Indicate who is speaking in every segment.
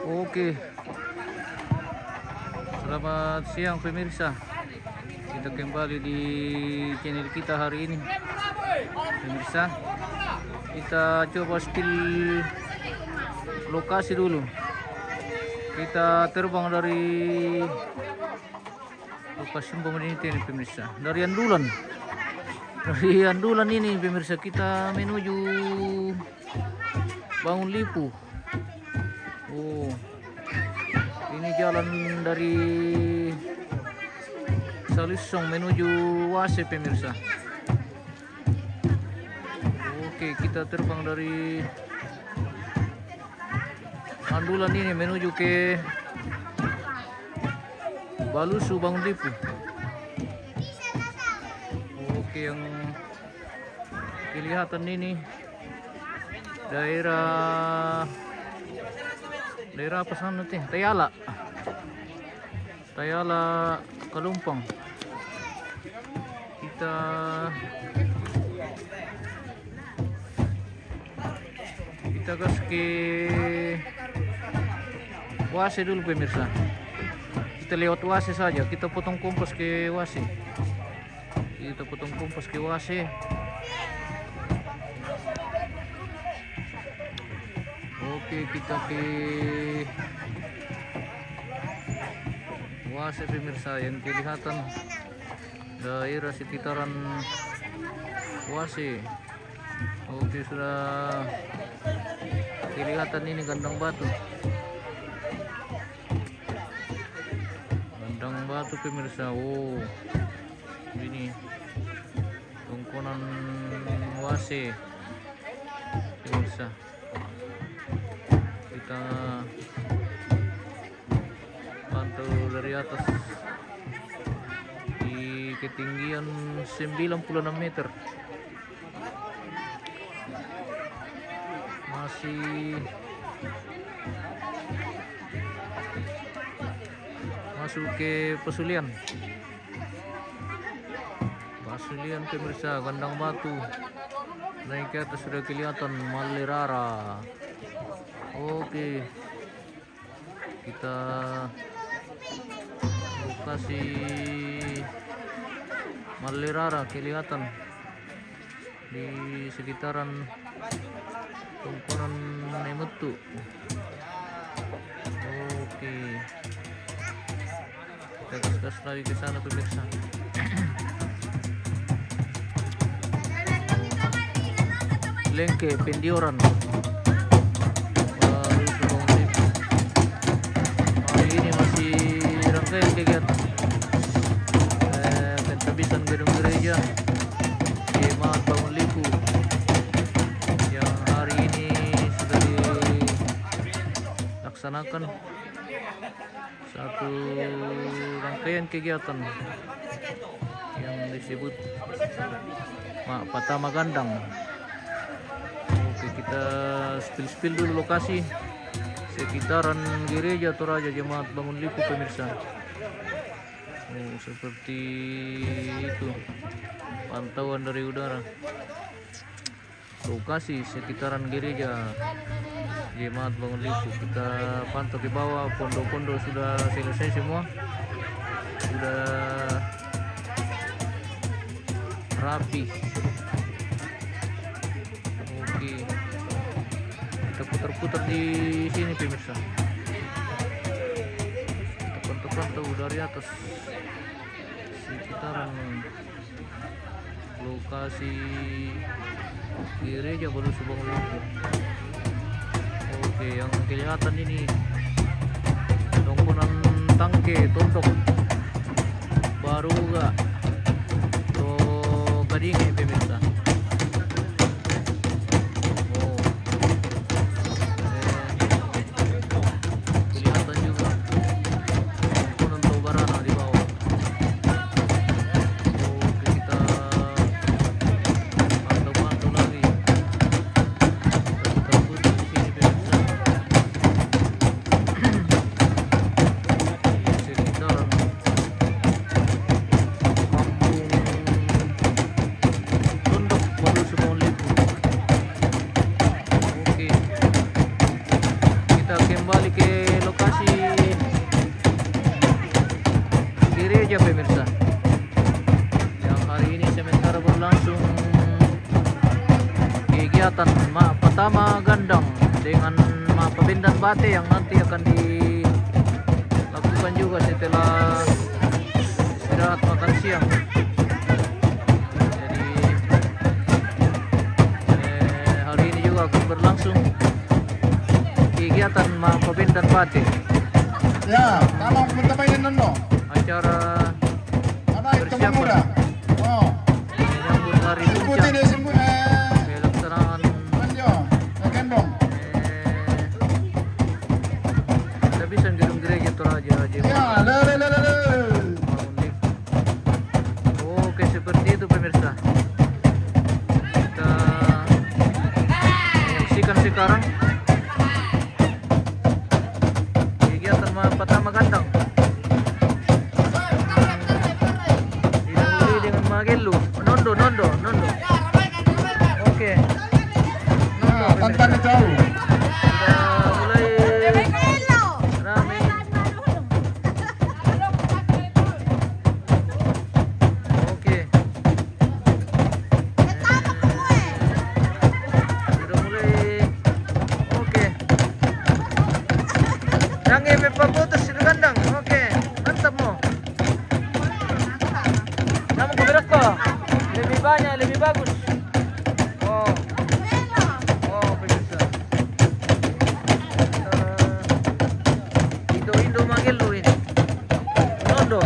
Speaker 1: Oke, selamat siang pemirsa. Kita kembali di channel kita hari ini. Pemirsa, kita coba spill lokasi dulu. Kita terbang dari lokasi pemerintah ini pemirsa. Dari Andulan. Dari Andulan ini pemirsa kita menuju Bangun Lipu. Oh, ini jalan dari Salisong menuju Wase pemirsa. Oke, kita terbang dari Andulan ini menuju ke Balusu Bangun Lipu. Oke, yang kelihatan ini daerah apa sana teh? Tayala Kalumpang. Kita gas ke Wase dulu pemirsa. Kita lewat Wase saja. Kita potong kompas ke Wase. Oke, kita ke Wase pemirsa. Yang kelihatan daerah sekitaran Wase. Oke, sudah kelihatan ini Gandang Batu pemirsa. Oh, ini tongkonan Wase pemirsa. Kita pantau dari atas di ketinggian 96 meter. Masih masuk ke Pasulian pemirsa. Gandang Batu naik ke atas sudah kelihatan Malirara. Oke, kita lokasi Malirara kelihatan di sekitaran tongkonan Nemetu. Oke, kita gas lagi ke sana pemirsa. Lengke Pendioran. Hari ini masih rangkaian kegiatan pentabisan gedung gereja Jemaat Bangun Lipu yang hari ini sudah dilaksanakan satu rangkaian kegiatan yang disebut Patama Gandang. Oke, kita spill dulu lokasi sekitaran gereja Toraja Jemaat Bangun Lipu pemirsa. Oh, seperti itu pantauan dari udara lokasi sekitaran gereja Jemaat Bangun Lipu. Kita pantau ke bawah, pondok-pondok sudah selesai semua, sudah rapi. Oke, kita putar-putar di sini pemirsa. Kita pantau-pantau dari atas sekitaran lokasi gereja Balusu Bangun Lipu. Oke, yang kelihatan ini tongkonan Tangke Tondok Baruga Gadinge pemirsa. Kelihatan juga tongkonan Tobarana di bawah. Oke, kita pantau-pantau lagi. Kita putar di sini pemirsa. Sekitaran Kampung pertama gandang dengan Mapabindan Bate yang nanti akan dilakukan juga setelah istirahat makan siang. Jadi hari ini juga akan berlangsung kegiatan Mapabindan Bate.
Speaker 2: Ya, kalau teman-teman nono.
Speaker 1: Acara persiapan menyambut hari puncak pelaksanaan habisan gedung gereja Toraja Oke, seperti itu pemirsa. Kita menyaksikan sekarang kegiatan pertama gandang. Didahului dengan Magelu. Nondo. Oke. Nondo
Speaker 2: Tantangan
Speaker 1: pemirsa.
Speaker 2: jauh.
Speaker 1: Sudah mulai ramai. Oke. Sudah mulai. Oke. Jangan putus di kandang. Oke. Mantap mo. Namun keberat kok. Lebih banyak, lebih bagus. Oh. Oh, pemirsa. Indo Magelu ini. Nondo.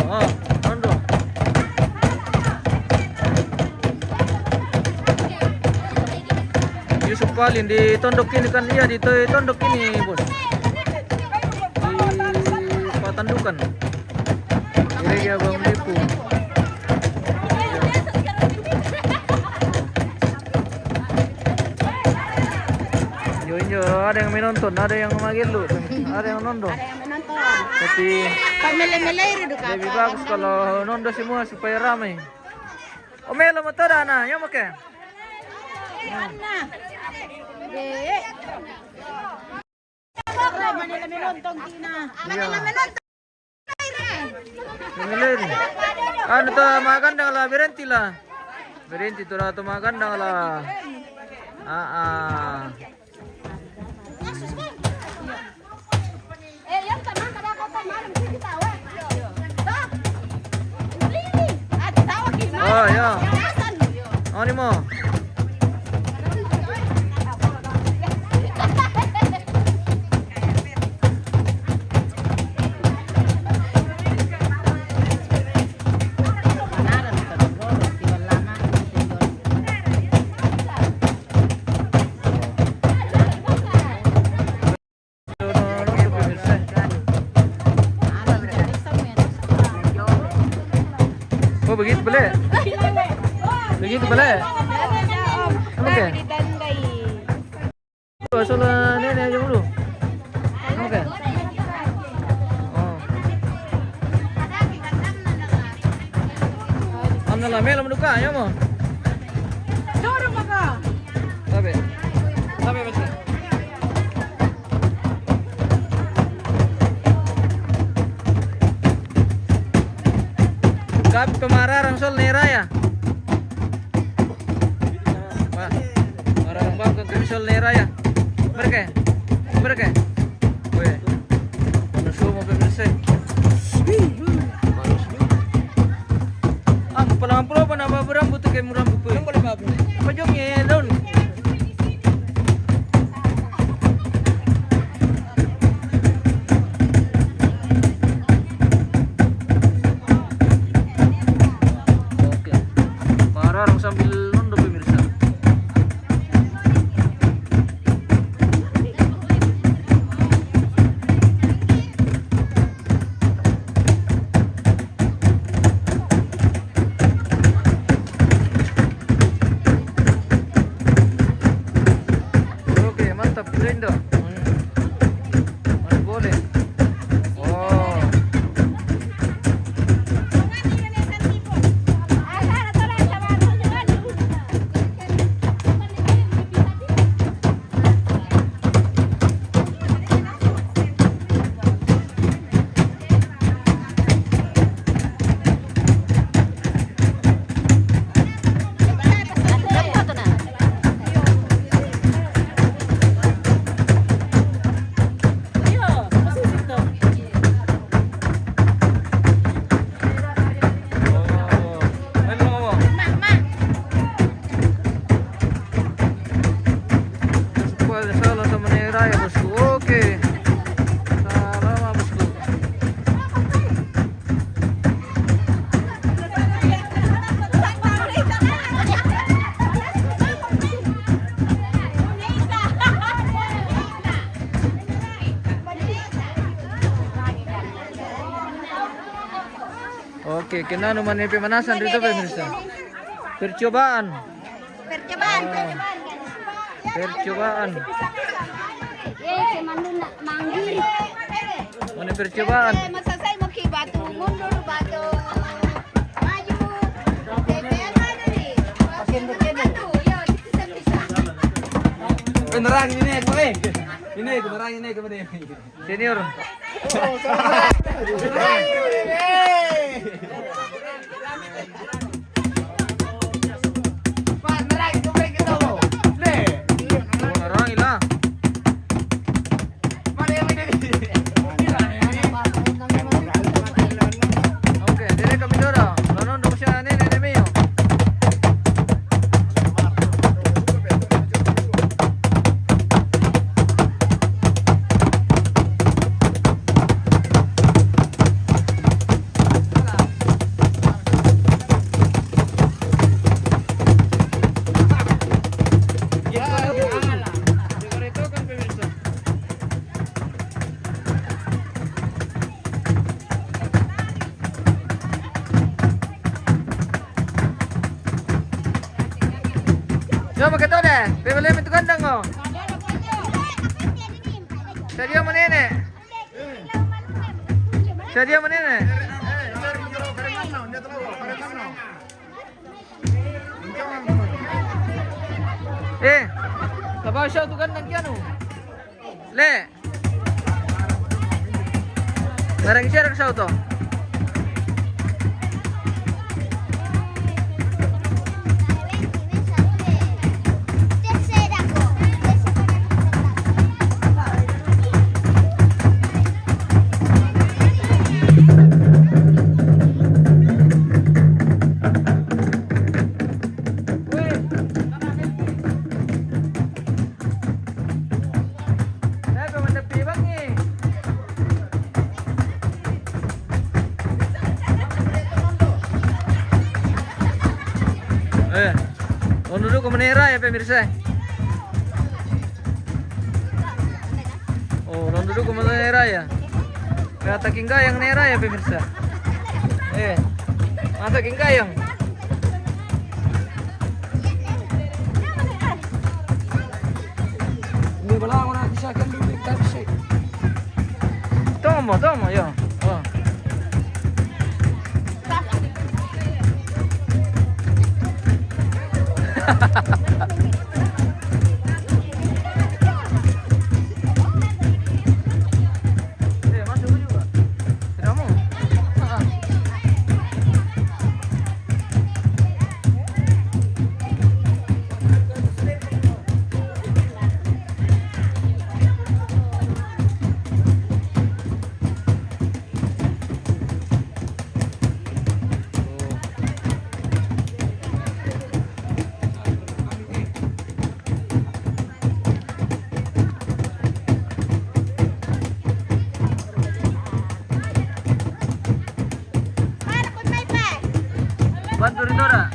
Speaker 1: Yusuf Palin di tondok ini kan, iya di tondok ini bos, di Patandukan gereja Bang Lipu. Injo ada yang menonton, ada yang Magelu, ada yang nondo.
Speaker 3: Ada yang menonton.
Speaker 1: Tapi
Speaker 3: Pamilih-milih itu kak.
Speaker 1: lebih bagus kalau nondo semua supaya ramai. Omelo motora na, yang make.
Speaker 3: Mana? Manila menonton kina. Manila menonton.
Speaker 1: Ngilir. Ano to magandang lah berhenti lah. Berhenti to lah to magandang lah.
Speaker 3: Yang tanah kada ko pa malam sige tawa. Ini. Tawa kina.
Speaker 1: Oh, ya. Ano mo? Oh begitu boleh? Begitu boleh? Oke. Soalnya nenek aja dulu. Oke. Oh. Ano lah, melo menduka ya mo?
Speaker 3: Dorong ka.
Speaker 1: Sabi macam. Kap pemararang sol neraya. Wah, mararang bang ke sol neraya. Berke. Weh. Mana semua pemirsa. Pelan-pelan apa nama berambut tu kayak rambut pe. Yang boleh babu. Pajongnya daun. Oke. Mararang sambil nondo pemirsa. Oke, mantap Lindo. Mana boleh. Oh. salah sama Neng Raya bosku. Oke. Salam bosku. Oke, kena naman yung pemanasan dito pemirsa. Percobaan.
Speaker 3: Percobaan.
Speaker 1: Percobaan.
Speaker 3: Si Manduna manggil.
Speaker 1: Ano percobaan?
Speaker 3: Masasay mo kay batu mundur batu. Maju. Tepean ada ni. Batu. Yo, bisa.
Speaker 4: Beneran ini kemarin. Ini beneran ini kemarin.
Speaker 1: Senior. Orang ilah. Oke, dire kami dora. Nonon dong siya nene meyo. Yo, magkito deh. Bibili mo ito kandang mo. Sa dia mo nene. Sa dia mo nene. Tabaw siya ito kandang kyan o. Le. Narang siya rin siya ito. Duduk ke menera ya pemirsa. Oh, non duduk ke menera ya. Kata kinggayang nera ya pemirsa. Masa kinggayang.
Speaker 4: Ini bala ako na bisa kan dulu kita bisa.
Speaker 1: Toma ya. Oh. Masuk juga. Tidak mau. Bantu rin Dora.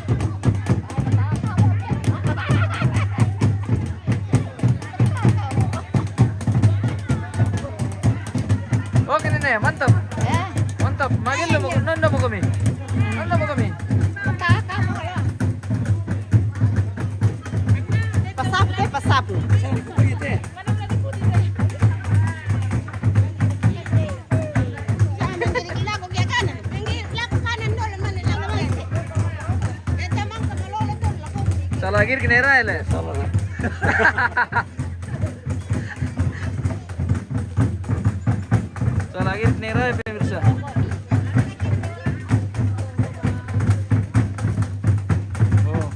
Speaker 1: Oke Nene, mantap. Mantap. Magil mo, nanda mo kami. Nanda mo kami.
Speaker 3: Pasap.
Speaker 1: Salah lagi kenera ya, salah. Salah lagi kenera ya pemirsa. Oh.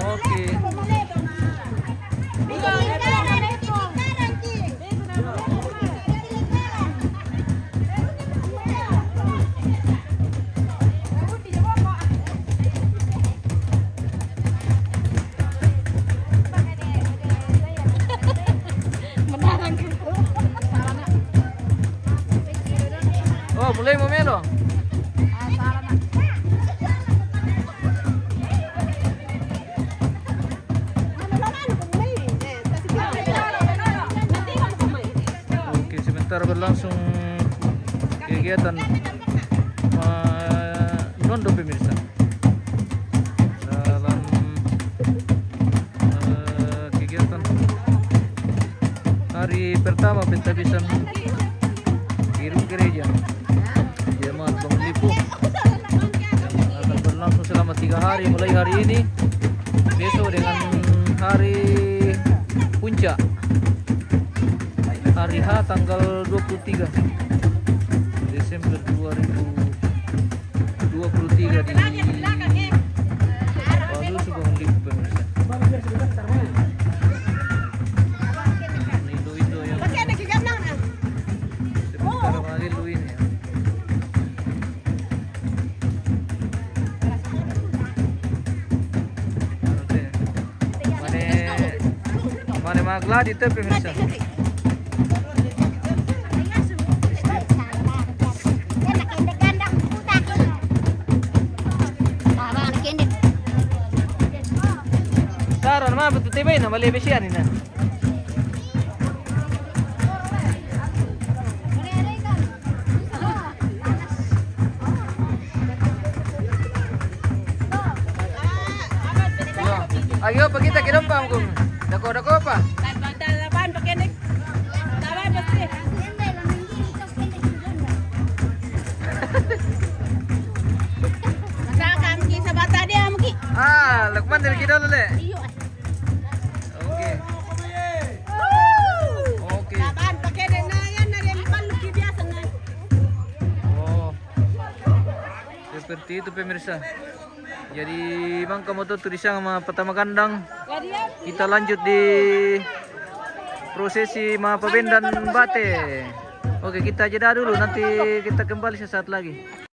Speaker 1: Oke. Melo? Oke, sebentar berlangsung kegiatan nondo pemirsa. Dalam kegiatan hari pertama pentabisan Kirung Gereja Jemaat Bangun Lipo yang akan berlangsung selama 3 hari mulai hari ini, besok dengan hari puncak hari H tanggal 23 Desember 2023 di Palu Subang Lipo pemirsa. Ini itu yang sebentar lagi luin ya. Oke. Mane magla di tepi pemirsa. Saran mah betul tibay na malibis yan ina. Ayo pa kita kinumpang kung dako pa. Lukman dari kita lele. Oke. Oke. Oh. Seperti itu pemirsa. Jadi Bang kamu tuh tulisnya sama pertama kandang. Kita lanjut di prosesi Mahapaben dan Bate. Oke, kita jeda dulu, nanti kita kembali sesaat lagi.